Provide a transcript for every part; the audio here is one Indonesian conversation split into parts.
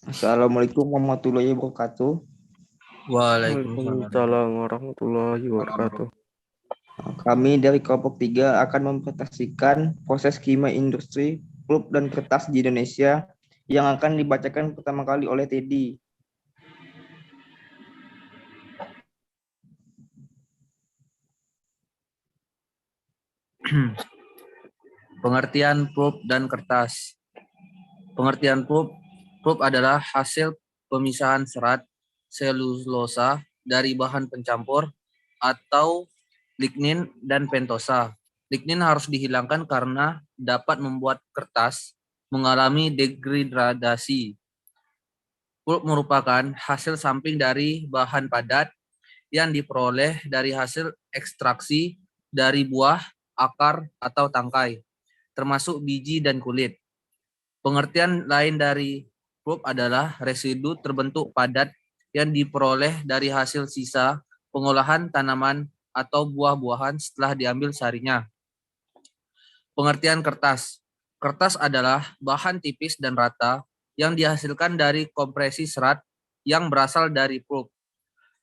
Assalamualaikum warahmatullahi wabarakatuh. Waalaikumsalam Waalaikumsalam warahmatullahi wabarakatuh. Kami dari kelompok 3 akan mempresentasikan proses kimia industri pulp dan kertas di Indonesia yang akan dibacakan pertama kali oleh Teddy. Pengertian pulp dan kertas. Pengertian pulp adalah hasil pemisahan serat selulosa dari bahan pencampur atau lignin dan pentosa. Lignin harus dihilangkan karena dapat membuat kertas mengalami degradasi. Pulp merupakan hasil samping dari bahan padat yang diperoleh dari hasil ekstraksi dari buah, akar, atau tangkai, termasuk biji dan kulit. Pengertian lain dari pulp adalah residu terbentuk padat yang diperoleh dari hasil sisa pengolahan tanaman atau buah-buahan setelah diambil sarinya. Pengertian kertas. Kertas adalah bahan tipis dan rata yang dihasilkan dari kompresi serat yang berasal dari pulp.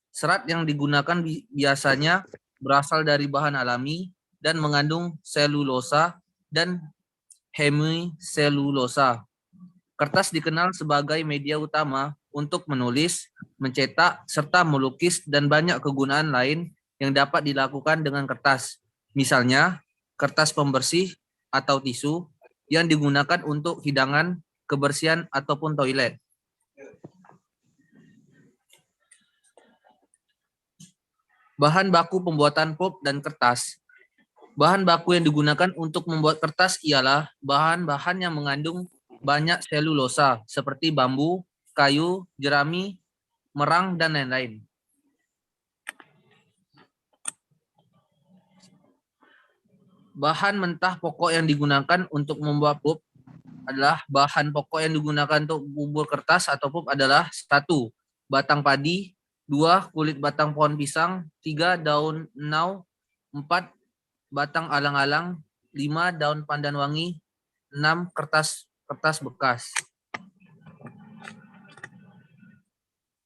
Serat yang digunakan biasanya berasal dari bahan alami dan mengandung selulosa dan hemiselulosa. Kertas dikenal sebagai media utama untuk menulis, mencetak, serta melukis dan banyak kegunaan lain yang dapat dilakukan dengan kertas. Misalnya, kertas pembersih atau tisu yang digunakan untuk hidangan, kebersihan, ataupun toilet. Bahan baku pembuatan pulp dan kertas. Bahan baku yang digunakan untuk membuat kertas ialah bahan-bahan yang mengandung banyak selulosa seperti bambu, kayu, jerami, merang, dan lain-lain. Bahan mentah pokok yang digunakan untuk membuat pulp adalah bahan pokok yang digunakan untuk bubur kertas atau pulp adalah 1. Batang padi, 2. Kulit batang pohon pisang, 3. Daun enau, 4. Batang alang-alang, 5. Daun pandan wangi, 6. Kertas bekas.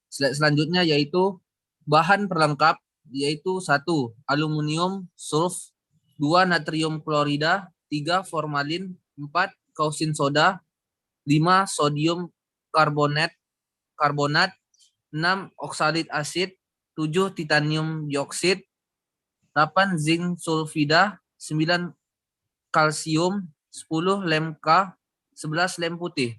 Slide selanjutnya yaitu bahan perlengkap, yaitu 1. Aluminium sulf, 2. Natrium klorida, 3. Formalin, 4. Kausin soda, 5. Sodium karbonat, 6. Oksalit asid, 7. Titanium dioksid, 8. Zinc sulfida, 9. Kalsium, 10. Lem K, 11. Lem putih.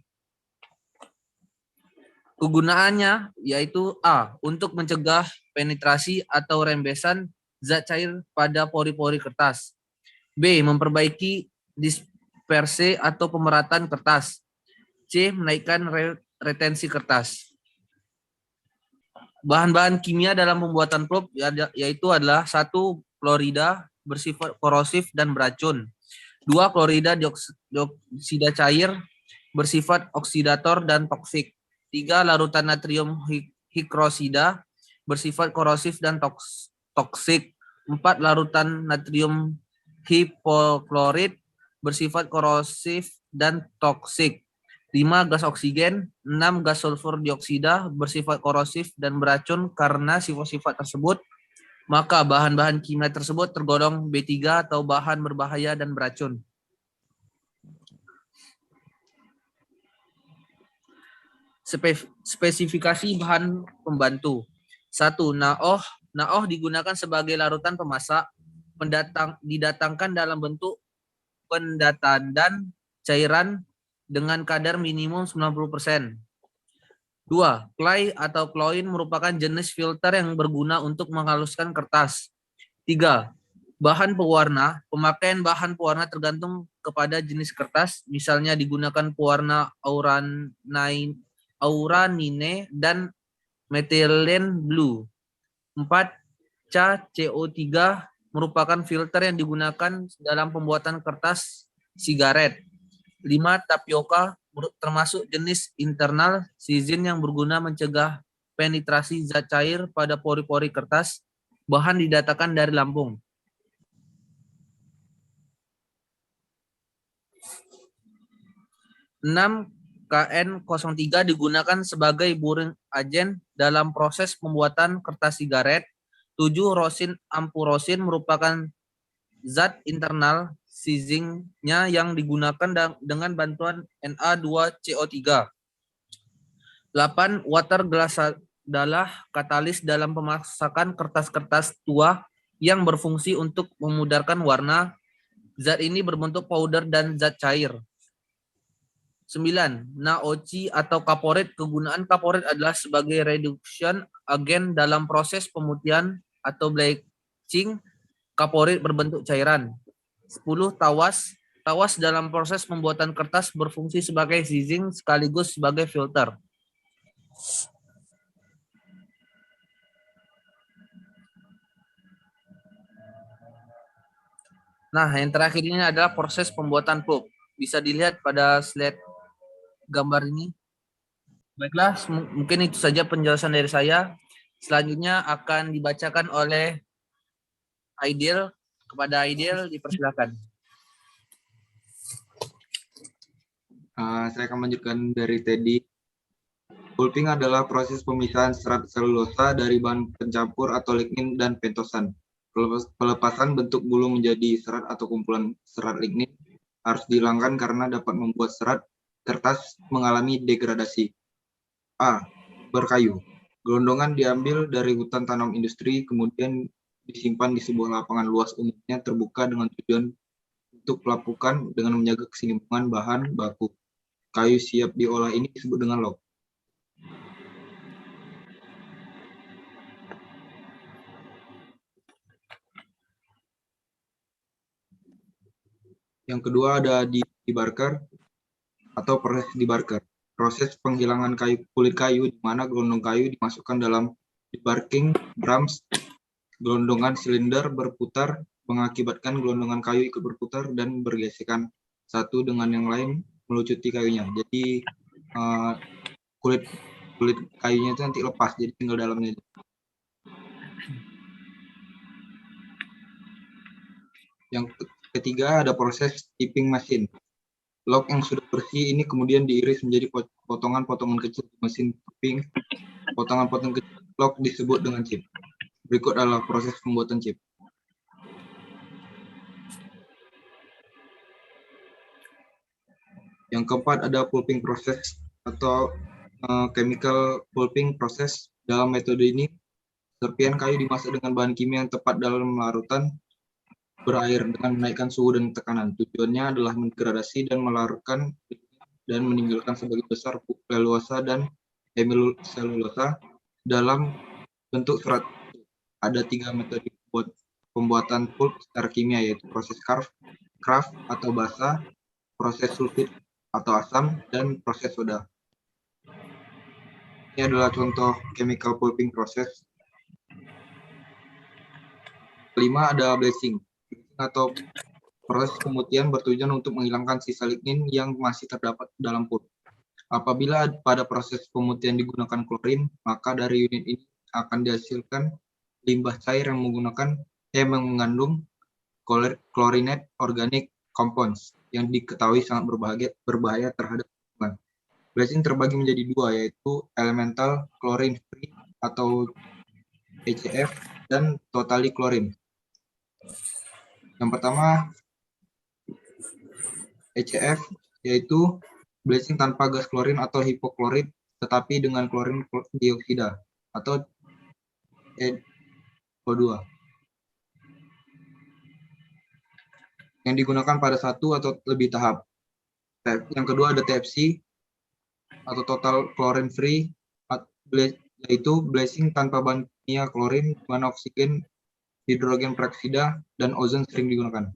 Kegunaannya yaitu A. Untuk mencegah penetrasi atau rembesan zat cair pada pori-pori kertas. B. Memperbaiki dispersi atau pemerataan kertas. C. Menaikkan retensi kertas. Bahan-bahan kimia dalam pembuatan pulp yaitu adalah 1. Klorida bersifat korosif dan beracun. 2. Klorida dioksida cair bersifat oksidator dan toksik. 3. Larutan natrium hidroksida bersifat korosif dan toksik. 4. Larutan natrium hipoklorit bersifat korosif dan toksik. 5. Gas oksigen. 6. Gas sulfur dioksida bersifat korosif dan beracun. Karena sifat-sifat tersebut, maka bahan-bahan kimia tersebut tergolong B3 atau bahan berbahaya dan beracun. Spesifikasi bahan pembantu. 1. NaOH digunakan sebagai larutan pemasak, didatangkan dalam bentuk pendataan dan cairan dengan kadar minimum 90%. 2. Clay atau cloyne merupakan jenis filter yang berguna untuk menghaluskan kertas. 3. Bahan pewarna. Pemakaian bahan pewarna tergantung kepada jenis kertas, misalnya digunakan pewarna auranine dan methylene blue. 4. CaCO3 merupakan filter yang digunakan dalam pembuatan kertas sigaret. 5. Tapioka termasuk jenis internal sizin yang berguna mencegah penetrasi zat cair pada pori-pori kertas. Bahan didatangkan dari Lampung. 6. KN03 digunakan sebagai buring agen dalam proses pembuatan kertas sigaret. 7. Rosin ampurosin merupakan zat internal sizingnya yang digunakan dengan bantuan Na2CO3. 8. Water glass adalah katalis dalam pemasakan kertas-kertas tua yang berfungsi untuk memudarkan warna. Zat ini berbentuk powder dan zat cair. 9. NaOC atau kaporit. Kegunaan kaporit adalah sebagai reduction agent dalam proses pemutihan atau bleaching. Kaporit berbentuk cairan. 10. Tawas. Tawas dalam proses pembuatan kertas berfungsi sebagai sizing sekaligus sebagai filter. Nah, yang terakhir ini adalah proses pembuatan pulp. Bisa dilihat pada slide gambar ini. Baiklah, mungkin itu saja penjelasan dari saya. Selanjutnya akan dibacakan oleh Aidil. Kepada Aidil, dipersilakan. Saya akan melanjutkan dari Teddy. Pulping adalah proses pemisahan serat selulosa dari bahan pencampur atau lignin dan pentosan. Pelepasan bentuk bulu menjadi serat atau kumpulan serat lignin harus dihilangkan karena dapat membuat serat kertas mengalami degradasi. A. Berkayu. Gelondongan diambil dari hutan tanam industri, kemudian disimpan di sebuah lapangan luas umumnya terbuka dengan tujuan untuk pelapukan dengan menjaga keseimbangan bahan baku. Kayu siap diolah ini disebut dengan log. Yang kedua ada debarker atau proses debarker. Proses penghilangan kulit kayu di mana gelondong kayu dimasukkan dalam debarking drums. Gelondongan silinder berputar mengakibatkan gelondongan kayu ikut berputar dan bergesekan satu dengan yang lain melucuti kayunya. Jadi kulit kayunya itu nanti lepas, jadi tinggal dalamnya. Yang ketiga ada proses tipping machine. Log yang sudah bersih ini kemudian diiris menjadi potongan-potongan kecil di mesin tipping. Potongan-potongan kecil log disebut dengan chip. Berikut adalah proses pembuatan chip. Yang keempat ada pulping process atau chemical pulping process. Dalam metode ini, serpian kayu dimasak dengan bahan kimia yang tepat dalam larutan berair dengan menaikkan suhu dan tekanan. Tujuannya adalah mendegradasi dan melarutkan dan meninggalkan sebagian besar selulosa dan hemiselulosa dalam bentuk serat. Ada 3 metode pembuatan pulp secara kimia, yaitu proses Kraft atau basa, proses sulfit atau asam, dan proses soda. Ini adalah contoh chemical pulping process. Kelima ada bleaching atau proses pemutihan bertujuan untuk menghilangkan sisa lignin yang masih terdapat dalam pulp. Apabila pada proses pemutihan digunakan klorin, maka dari unit ini akan dihasilkan limbah cair yang mengandung chlorinated organic compounds yang diketahui sangat berbahaya terhadap lingkungan. Bleaching terbagi menjadi 2, yaitu elemental chlorine free atau ECF dan totally chlorine. Yang pertama ECF yaitu bleaching tanpa gas klorin atau hipoklorit tetapi dengan klorin dioksida atau O2 yang digunakan pada satu atau lebih tahap. Yang kedua ada TFC atau total chlorine free, yaitu bleaching tanpa bahan kimia klorin, bahan oksigen, hidrogen peroksida, dan ozon sering digunakan.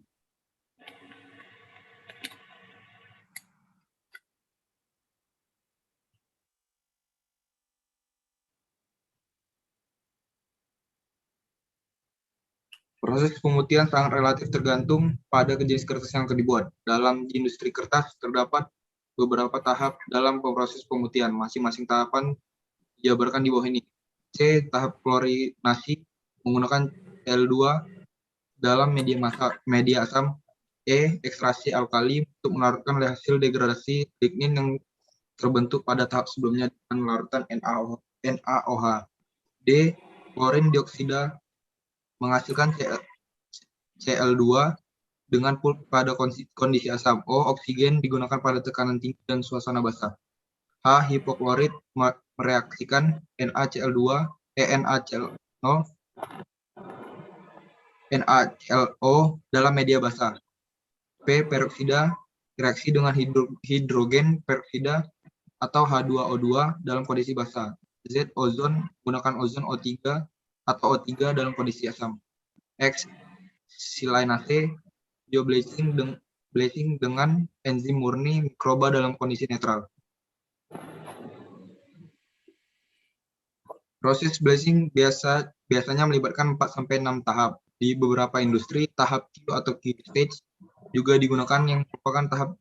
Proses pemutihan sangat relatif tergantung pada jenis kertas yang akan dibuat. Dalam industri kertas terdapat beberapa tahap dalam proses pemutihan. Masing-masing tahapan dijabarkan di bawah ini. C. Tahap klorinasi menggunakan Cl2 dalam media asam. E. Ekstraksi alkali untuk melarutkan hasil degradasi lignin yang terbentuk pada tahap sebelumnya dengan larutan NaOH. D. Klorin dioksida menghasilkan Cl2 dengan pulp pada kondisi asam. O. Oksigen digunakan pada tekanan tinggi dan suasana basah. H. Hipoklorit mereaksikan NaCl dalam media basah. P. Peroksida reaksi dengan hidrogen peroksida atau H2O2 dalam kondisi basah. Z. Ozon menggunakan ozon O3 atau O3 dalam kondisi asam. X. Silanase bioblazing dengan enzim murni mikroba dalam kondisi netral. Proses blazing biasanya melibatkan 4-6 tahap. Di beberapa industri, tahap Q atau Q stage juga digunakan yang merupakan tahap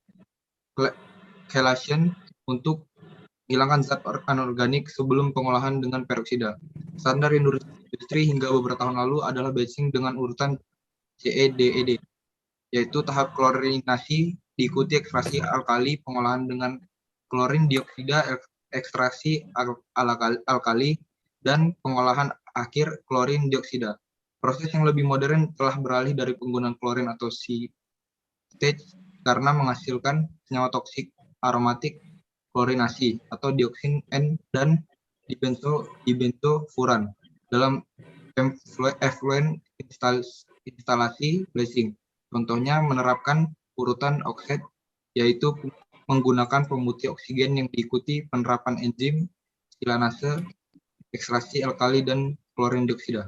chelation untuk menghilangkan zat anorganik sebelum pengolahan dengan peroksida. Standar industri hingga beberapa tahun lalu adalah blazing dengan urutan CEDED, yaitu tahap klorinasi diikuti ekstraksi alkali, pengolahan dengan klorin dioksida, ekstraksi alkali, dan pengolahan akhir klorin dioksida. Proses yang lebih modern telah beralih dari penggunaan klorin atau C-stage karena menghasilkan senyawa toksik aromatik klorinasi atau dioksin N dan dibenzofuran dalam effluent instalasi blazing. Contohnya menerapkan urutan oksid, yaitu menggunakan pemutih oksigen yang diikuti penerapan enzim silanase, ekstraksi alkali, dan klorin dioksida.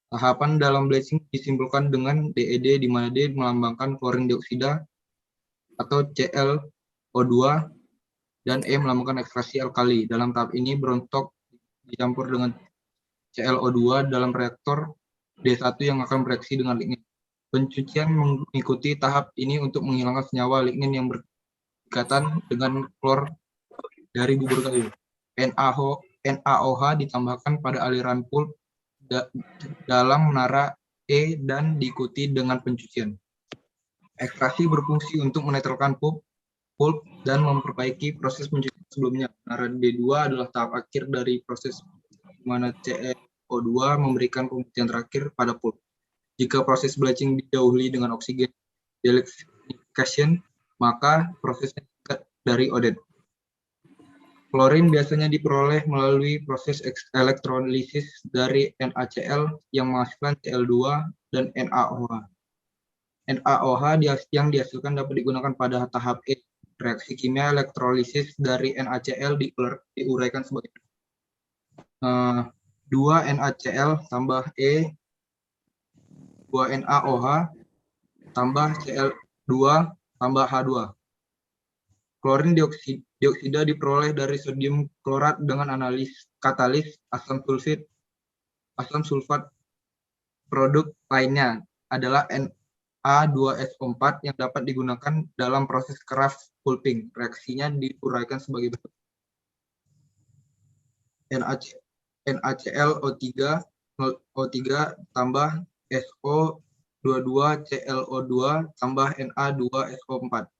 Tahapan dalam blazing disimpulkan dengan DED, di mana D melambangkan klorin dioksida atau ClO2 dan E melambangkan ekstraksi alkali. Dalam tahap ini berontok dicampur dengan ClO2 dalam reaktor D1 yang akan bereaksi dengan lignin. Pencucian mengikuti tahap ini untuk menghilangkan senyawa lignin yang berikatan dengan klor dari bubur kayu. NaOH ditambahkan pada aliran pulp dalam menara E dan diikuti dengan pencucian. Ekstraksi berfungsi untuk menetralkan pulp dan memperbaiki proses pencucian sebelumnya. Menara D2 adalah tahap akhir dari proses di mana ClO2 memberikan pembuktian terakhir pada pulp. Jika proses blazing didahului dengan oksigen delixification, maka prosesnya dari ODED. Klorin biasanya diperoleh melalui proses elektrolisis dari NaCl yang menghasilkan Cl2 dan NaOH. NaOH yang dihasilkan dapat digunakan pada tahap E. Reaksi kimia elektrolisis dari NaCl diuraikan sebagai 2 NaCl tambah E, 2 NaOH tambah Cl2 tambah H2. Klorin dioksida diperoleh dari sodium klorat dengan katalis asam sulfat. Produk lainnya adalah Na2SO4 yang dapat digunakan dalam proses Kraft pulping. Reaksinya diuraikan sebagai berikut. NaClO3 tambah SO22ClO2 tambah Na2SO4.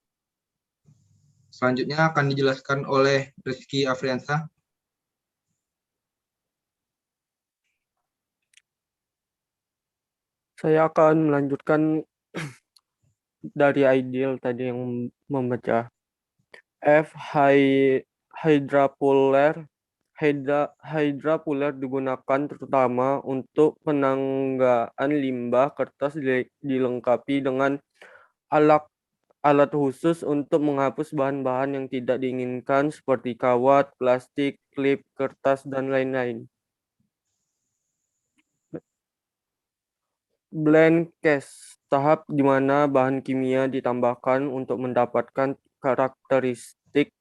Selanjutnya akan dijelaskan oleh Rizky Afriansyah. Saya akan melanjutkan dari ideal tadi yang membaca. F. Hydrapuler digunakan terutama untuk penanggaan limbah kertas, dilengkapi dengan alat khusus untuk menghapus bahan-bahan yang tidak diinginkan seperti kawat, plastik, klip, kertas, dan lain-lain. Blend cast, tahap di mana bahan kimia ditambahkan untuk mendapatkan karakteristik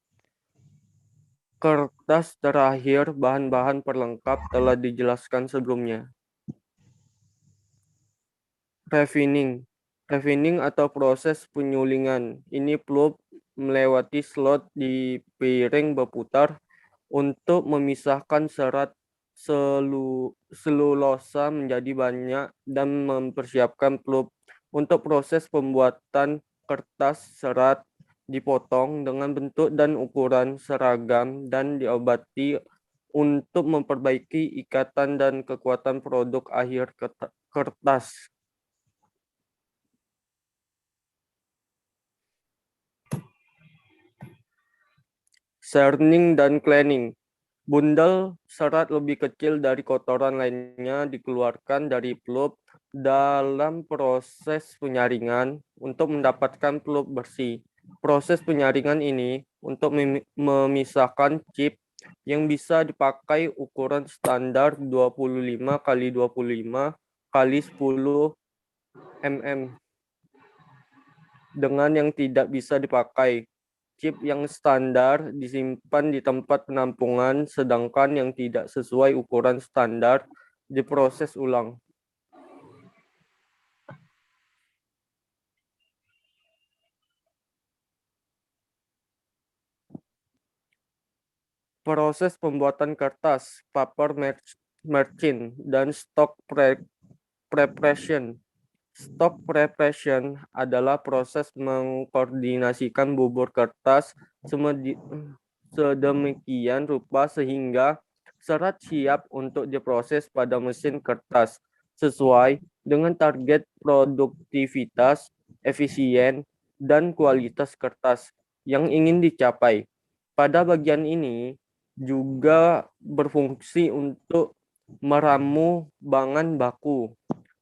kertas terakhir. Bahan-bahan pelengkap telah dijelaskan sebelumnya. Refining atau proses penyulingan. Ini pulp melewati slot di piring berputar untuk memisahkan serat selulosa menjadi banyak dan mempersiapkan pulp Untuk proses pembuatan kertas serat dipotong dengan bentuk dan ukuran seragam dan diobati untuk memperbaiki ikatan dan kekuatan produk akhir kertas. Shortening dan cleaning. Bundel serat lebih kecil dari kotoran lainnya dikeluarkan dari pulp dalam proses penyaringan untuk mendapatkan pulp bersih. Proses penyaringan ini untuk memisahkan chip yang bisa dipakai ukuran standar 25 kali 25 kali 10 mm dengan yang tidak bisa dipakai. Chip yang standar disimpan di tempat penampungan, sedangkan yang tidak sesuai ukuran standar diproses ulang. Proses pembuatan kertas, paper merchant, dan stock preparation. Stock preparation adalah proses mengkoordinasikan bubur kertas sedemikian rupa sehingga serat siap untuk diproses pada mesin kertas sesuai dengan target produktivitas, efisien, dan kualitas kertas yang ingin dicapai. Pada bagian ini juga berfungsi untuk meramu bahan baku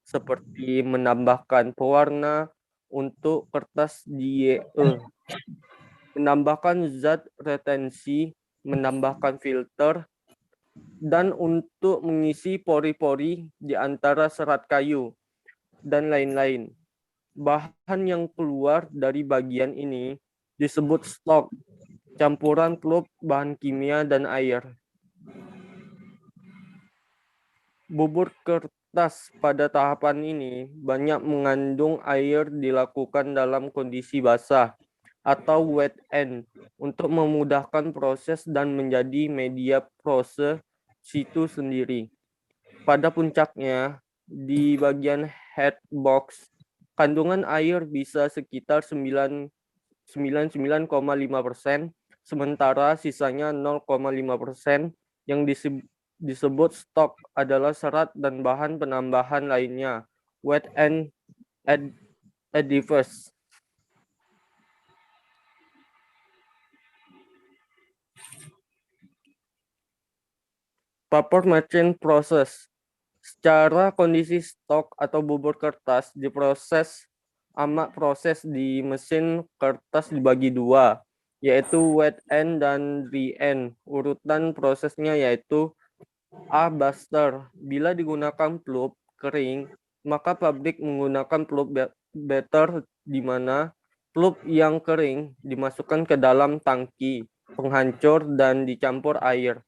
seperti menambahkan pewarna untuk kertas DE, menambahkan zat retensi, menambahkan filter, dan untuk mengisi pori-pori di antara serat kayu, dan lain-lain. Bahan yang keluar dari bagian ini disebut stok, campuran pulp, bahan kimia, dan air. Bubur kertas pada tahapan ini banyak mengandung air dilakukan dalam kondisi basah atau wet end untuk memudahkan proses dan menjadi media proses situ sendiri. Pada puncaknya, di bagian head box, kandungan air bisa sekitar 99,5%, sementara sisanya 0,5% yang disebut stok adalah serat dan bahan penambahan lainnya, wet end additives. Paper merchant process. Secara kondisi stok atau bubur kertas diproses proses di mesin kertas dibagi dua, yaitu wet end dan dry end. Urutan prosesnya yaitu A. Buster. Bila digunakan pulp kering, maka pabrik menggunakan pulp better, di mana pulp yang kering dimasukkan ke dalam tangki penghancur dan dicampur air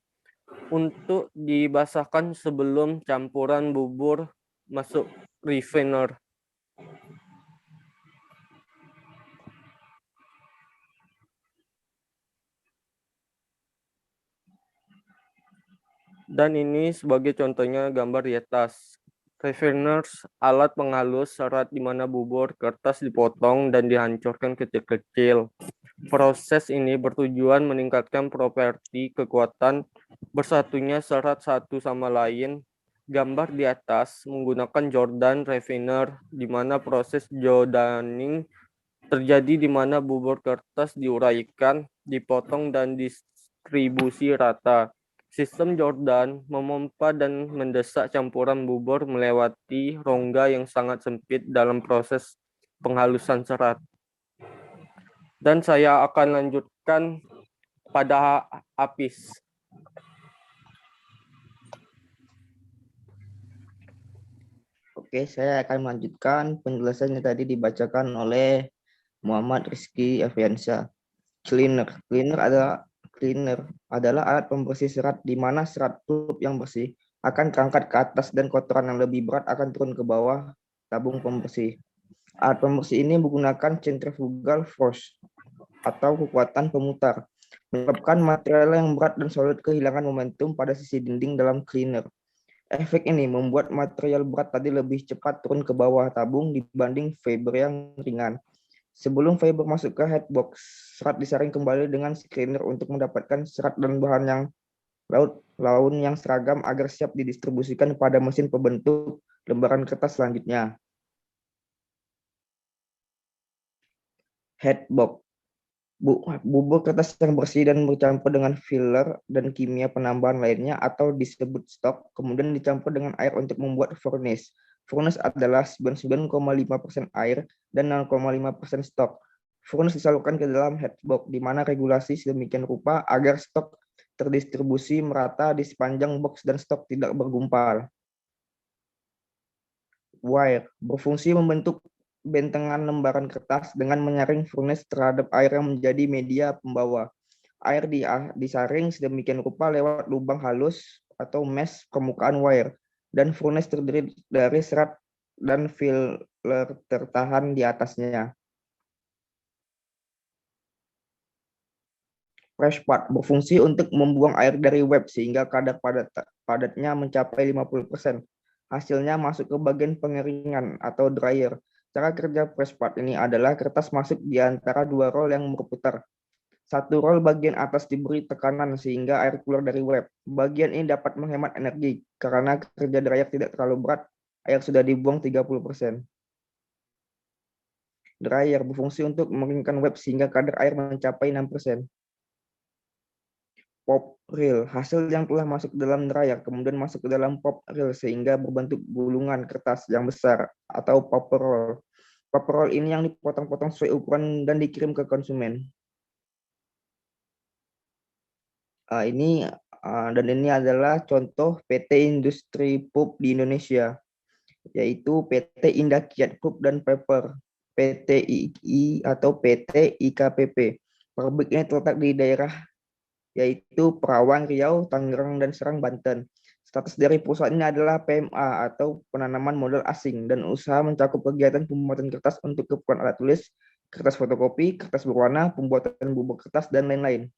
untuk dibasahkan sebelum campuran bubur masuk refiner. Dan ini sebagai contohnya gambar di atas. Refiners, alat penghalus serat di mana bubur kertas dipotong dan dihancurkan kecil-kecil. Proses ini bertujuan meningkatkan properti kekuatan bersatunya serat satu sama lain. Gambar di atas menggunakan Jordan refiner, di mana proses jordaning terjadi di mana bubur kertas diuraikan, dipotong, dan distribusi rata. Sistem Jordan memompa dan mendesak campuran bubur melewati rongga yang sangat sempit dalam proses penghalusan serat. Dan saya akan lanjutkan pada Apis. Oke, saya akan melanjutkan penjelasannya tadi dibacakan oleh Muhammad Rizky Afiansyah. Cleaner adalah alat pembersih serat di mana serat pulp yang bersih akan terangkat ke atas dan kotoran yang lebih berat akan turun ke bawah tabung pembersih. Alat pembersih ini menggunakan centrifugal force atau kekuatan pemutar, menyebabkan material yang berat dan solid kehilangan momentum pada sisi dinding dalam cleaner. Efek ini membuat material berat tadi lebih cepat turun ke bawah tabung dibanding fiber yang ringan. Sebelum fiber masuk ke headbox, serat disaring kembali dengan screener untuk mendapatkan serat dan bahan yang laun yang seragam agar siap didistribusikan pada mesin pembentuk lembaran kertas selanjutnya. Headbox. Bubur kertas yang bersih dan bercampur dengan filler dan kimia penambahan lainnya atau disebut stok, kemudian dicampur dengan air untuk membuat furnace. Furnace adalah 99,5% air dan 0,5% stok. Furnace disalurkan ke dalam headbox, di mana regulasi sedemikian rupa agar stok terdistribusi merata di sepanjang box dan stok tidak bergumpal. Wire berfungsi membentuk bentengan lembaran kertas dengan menyaring furnace terhadap air yang menjadi media pembawa. Air disaring sedemikian rupa lewat lubang halus atau mesh permukaan wire, dan furnace terdiri dari serat dan filler tertahan di atasnya. Press pad berfungsi untuk membuang air dari web sehingga kadar padatnya mencapai 50%. Hasilnya masuk ke bagian pengeringan atau dryer. Cara kerja press pad ini adalah kertas masuk di antara dua roll yang berputar. Satu roll bagian atas diberi tekanan sehingga air keluar dari web. Bagian ini dapat menghemat energi karena kerja dryer tidak terlalu berat, air sudah dibuang 30%. Dryer berfungsi untuk mengeringkan web sehingga kadar air mencapai 6%. Pop reel, hasil yang telah masuk ke dalam dryer kemudian masuk ke dalam pop reel sehingga berbentuk gulungan kertas yang besar atau paper roll. Paper roll ini yang dipotong-potong sesuai ukuran dan dikirim ke konsumen. Ini adalah contoh PT Industri Pulp di Indonesia, yaitu PT Indah Kiat Pulp dan Paper, PT II atau PT IKPP. Pabrik ini terletak di daerah yaitu Perawang, Riau, Tangerang, dan Serang, Banten. Status dari perusahaan ini adalah PMA atau penanaman modal asing, dan usaha mencakup kegiatan pembuatan kertas untuk keperluan alat tulis, kertas fotokopi, kertas berwarna, pembuatan bubur kertas, dan lain-lain.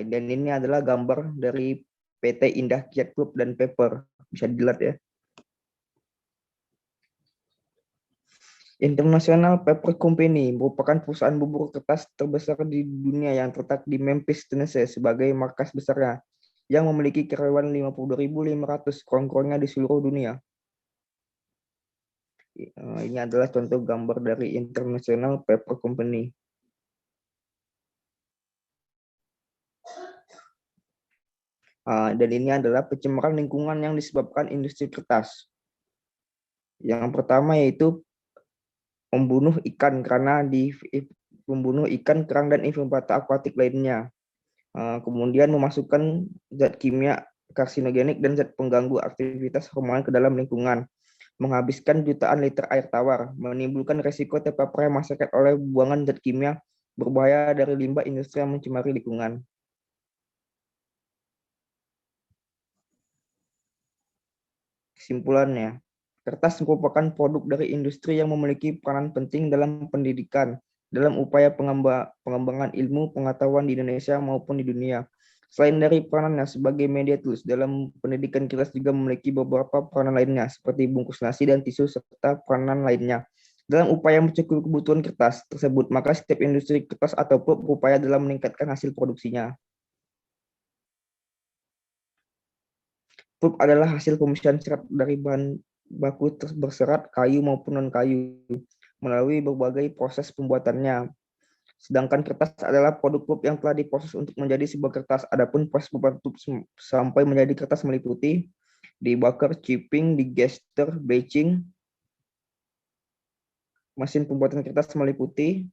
Dan ini adalah gambar dari PT Indah Kiat Pulp dan Paper. Bisa dilihat ya. International Paper Company merupakan perusahaan bubur kertas terbesar di dunia yang terletak di Memphis, Tennessee sebagai markas besarnya, yang memiliki karyawan 52.500 kurang-kurangnya di seluruh dunia. Ini adalah contoh gambar dari International Paper Company. Dan ini adalah pencemaran lingkungan yang disebabkan industri kertas. Yang pertama yaitu membunuh ikan karena membunuh ikan, kerang, dan invertebrata akuatik lainnya. Kemudian memasukkan zat kimia karsinogenik dan zat pengganggu aktivitas hormonal ke dalam lingkungan, menghabiskan jutaan liter air tawar, menimbulkan resiko terpaparnya masyarakat oleh buangan zat kimia berbahaya dari limbah industri yang mencemari lingkungan. Kesimpulannya, kertas merupakan produk dari industri yang memiliki peranan penting dalam pendidikan, dalam upaya pengembangan ilmu pengetahuan di Indonesia maupun di dunia. Selain dari peranannya sebagai media tulis, dalam pendidikan kertas juga memiliki beberapa peranan lainnya, seperti bungkus nasi dan tisu, serta peranan lainnya. Dalam upaya mencukupi kebutuhan kertas tersebut, maka setiap industri kertas atau pulp berupaya dalam meningkatkan hasil produksinya. Pulp adalah hasil pemisahan serat dari bahan baku berserat, kayu maupun non-kayu, melalui berbagai proses pembuatannya. Sedangkan kertas adalah produk pulp yang telah diproses untuk menjadi sebuah kertas. Adapun proses pembuatan pulp sampai menjadi kertas meliputi dibakar, chipping, digester, batching. Mesin pembuatan kertas meliputi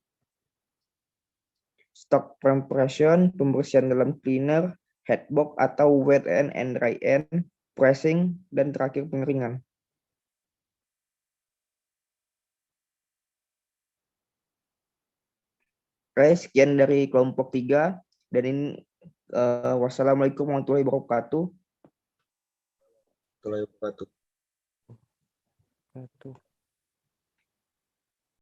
stock preparation, pembersihan dalam cleaner, headbox atau wet end and dry end, pressing, dan terakhir pengeringan. Oke, sekian dari kelompok 3. Dan ini wassalamualaikum warahmatullahi wabarakatuh. Warahmatullahi wabarakatuh.